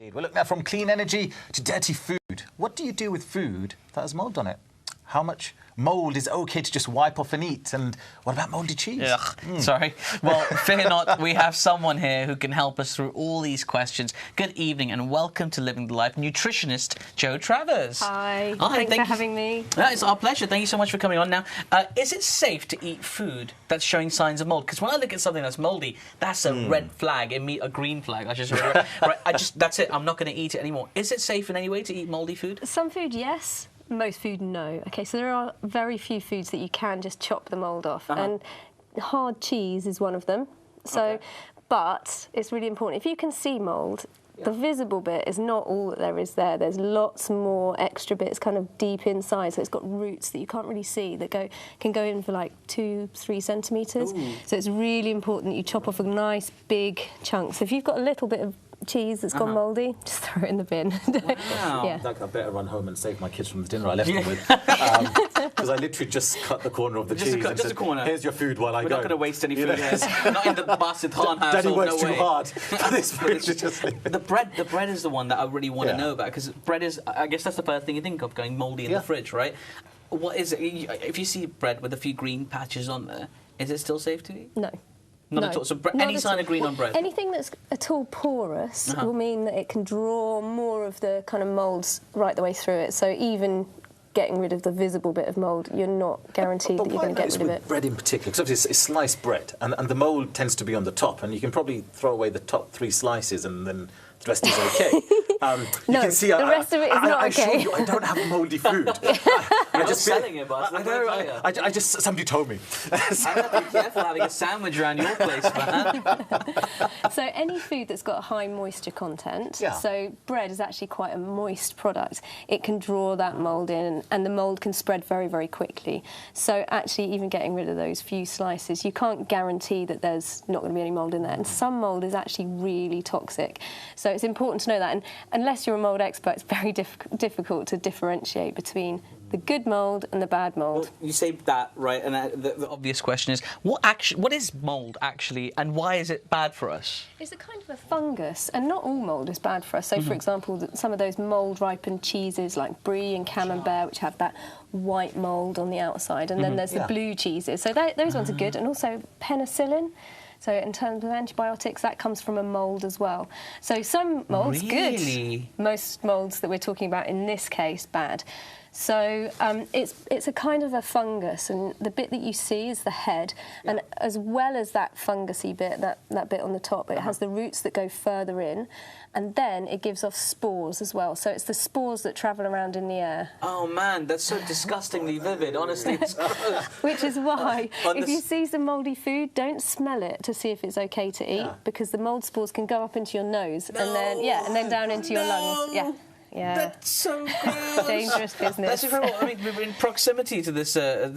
We'll look now from clean energy to dirty food. What do you do with food that has mould on it? How much mould is okay to just wipe off and eat? And what about mouldy cheese? Sorry. Well, fear not, we have someone here who can help us through all these questions. Good evening and welcome to Living the Life, nutritionist Jo Travers. Hi. Thanks for having me. It's our pleasure. Thank you so much for coming on. Now, is it safe to eat food that's showing signs of mould? Because when I look at something that's mouldy, that's a red flag, a green flag. That's it. I'm not going to eat it anymore. Is it safe in any way to eat mouldy food? Some food, yes. Most food, no. Okay, so there are very few foods that you can just chop the mould off, and hard cheese is one of them. So, but it's really important. If you can see mould, the visible bit is not all that there is there. There's lots more extra bits kind of deep inside, so it's got roots that you can't really see that can go in for like 2-3 centimetres. So it's really important that you chop off a nice big chunk. So if you've got a little bit of cheese that's gone mouldy, just throw it in the bin. Wow. I better run home and save my kids from the dinner I left them with. Because I literally just cut the corner of the cheese and said, here's your food while I go. We're not going to waste any food here. Not in the Basit Khan house. Daddy works too hard for this food. The bread is the one that I really want to know about, because bread is, I guess that's the first thing you think of, going mouldy in the fridge, right? What is it? If you see bread with a few green patches on there, is it still safe to eat? No. Not at all. So any sign of green on bread? Anything that's at all porous will mean that it can draw more of the kind of moulds right the way through it. So even getting rid of the visible bit of mould, you're not guaranteed that you're going to get rid of it. Bread in particular, because obviously it's sliced bread, and the mould tends to be on the top, and you can probably throw away the top 3 slices and then the rest is okay. No, can see, the rest of it is not okay. I assure you, I don't have mouldy food. I'm just selling it, but I just somebody told me. I have to be careful having a sandwich around your place, man. So any food that's got a high moisture content, so bread is actually quite a moist product, it can draw that mould in, and the mould can spread very, very quickly. So actually even getting rid of those few slices, you can't guarantee that there's not going to be any mould in there. And some mould is actually really toxic. So it's important to know that. And unless you're a mould expert, it's very difficult to differentiate between the good mould and the bad mould. Well, you say that, right, and the obvious question is, what is mould actually, and why is it bad for us? It's a kind of a fungus, and not all mould is bad for us. So, for example, some of those mould-ripened cheeses like brie and camembert, which have that white mould on the outside, and then there's the blue cheeses. So those ones are good, and also penicillin. So in terms of antibiotics, that comes from a mould as well. So some moulds, good. Most moulds that we're talking about in this case, bad. So it's a kind of a fungus, and the bit that you see is the head, and as well as that fungusy bit, that bit on the top, it has the roots that go further in, and then it gives off spores as well. So it's the spores that travel around in the air. Oh man, that's so disgustingly vivid, honestly. It's gross. Which is why, if you see some mouldy food, don't smell it to see if it's okay to eat, because the mould spores can go up into your nose and then down into your lungs. Yeah. That's so gross. Dangerous business. That's incredible. I mean, we're in proximity to this jar and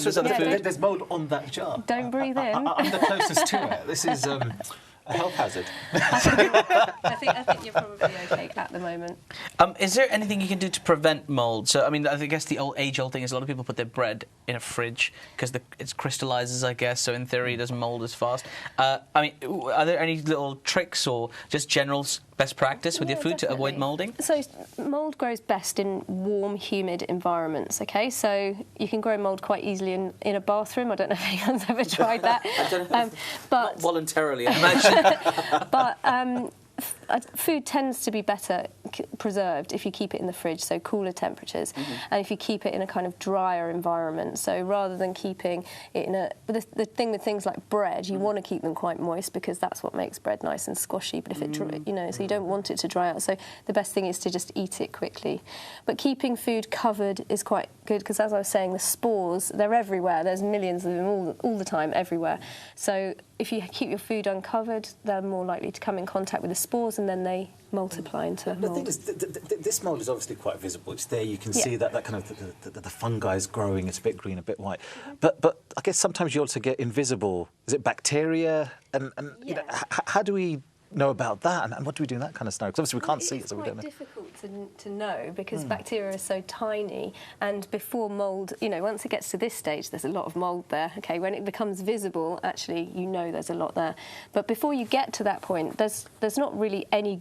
this other food. There's mould on that jar. Don't breathe in. I'm the closest to it. This is a health hazard. I think you're probably okay at the moment. Is there anything you can do to prevent mould? So, I mean, I guess the age-old thing is a lot of people put their bread in a fridge because it crystallises, I guess, so in theory it doesn't mould as fast. I mean, are there any little tricks or just general best practice with your food to avoid moulding? So mould grows best in warm, humid environments, OK? So you can grow mould quite easily in a bathroom. I don't know if anyone's ever tried that. I don't know. Not voluntarily, I imagine. But food tends to be better preserved if you keep it in the fridge, so cooler temperatures, and if you keep it in a kind of drier environment. So rather than keeping it in the thing with things like bread, you want to keep them quite moist because that's what makes bread nice and squashy. But if it, so you don't want it to dry out. So the best thing is to just eat it quickly. But keeping food covered is quite good because, as I was saying, the spores, they're everywhere. There's millions of them all the time, everywhere. So if you keep your food uncovered, they're more likely to come in contact with the spores and then they multiply into mould. The thing is, this mould is obviously quite visible. It's there. You can see that kind of the fungi is growing. It's a bit green, a bit white. But I guess sometimes you also get invisible. Is it bacteria? And you know, how do we know about that? And what do we do in that kind of scenario? Because obviously we can't see it, so we don't know. It's quite difficult to know because bacteria are so tiny. And before mould, once it gets to this stage, there's a lot of mould there. Okay, when it becomes visible, actually, there's a lot there. But before you get to that point, there's not really any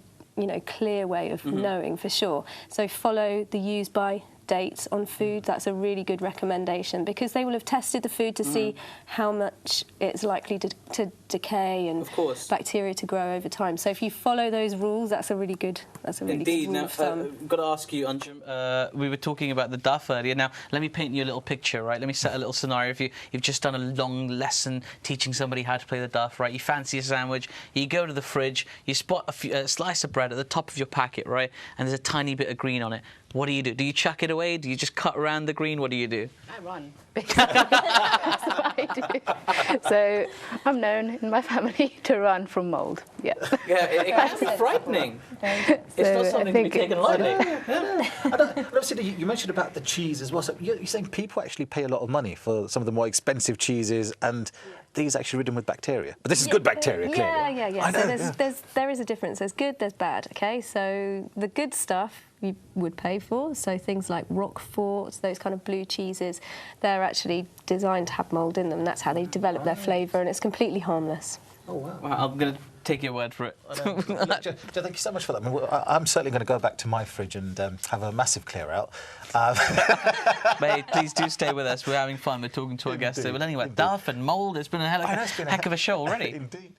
clear way of knowing for sure. So follow the use by dates on food. That's a really good recommendation, because they will have tested the food to see how much it's likely to decay and bacteria to grow over time. So if you follow those rules, that's a really good Indeed. rule Now, of thumb. got to ask you, Anjum, we were talking about the duff earlier. Now, let me paint you a little picture, right? Let me set a little scenario. If you've just done a long lesson teaching somebody how to play the duff, right? You fancy a sandwich, you go to the fridge, you spot a slice of bread at the top of your packet, right? And there's a tiny bit of green on it. What do? Do you chuck it away? Do you just cut around the green? What do you do? I run. That's what I do. So I'm known in my family to run from mould. Yeah. Yeah, it can be frightening. It's not something to be taken lightly. And obviously, you mentioned about the cheese as well. So you're saying people actually pay a lot of money for some of the more expensive cheeses, and these are actually ridden with bacteria. But this is good bacteria, clearly. Yeah. So there is a difference. There's good, there's bad. Okay, so the good stuff you would pay for. So things like Roquefort, those kind of blue cheeses, they're actually designed to have mould in them. That's how they develop their flavour, and it's completely harmless. Oh, wow. Well, I'm going to take your word for it. Jo, thank you so much for that. I mean, I'm certainly going to go back to my fridge and have a massive clear out. Mate, please do stay with us. We're having fun. We're talking to our guests. Well, anyway, duff and mould. It's been a heck of a show already. Indeed.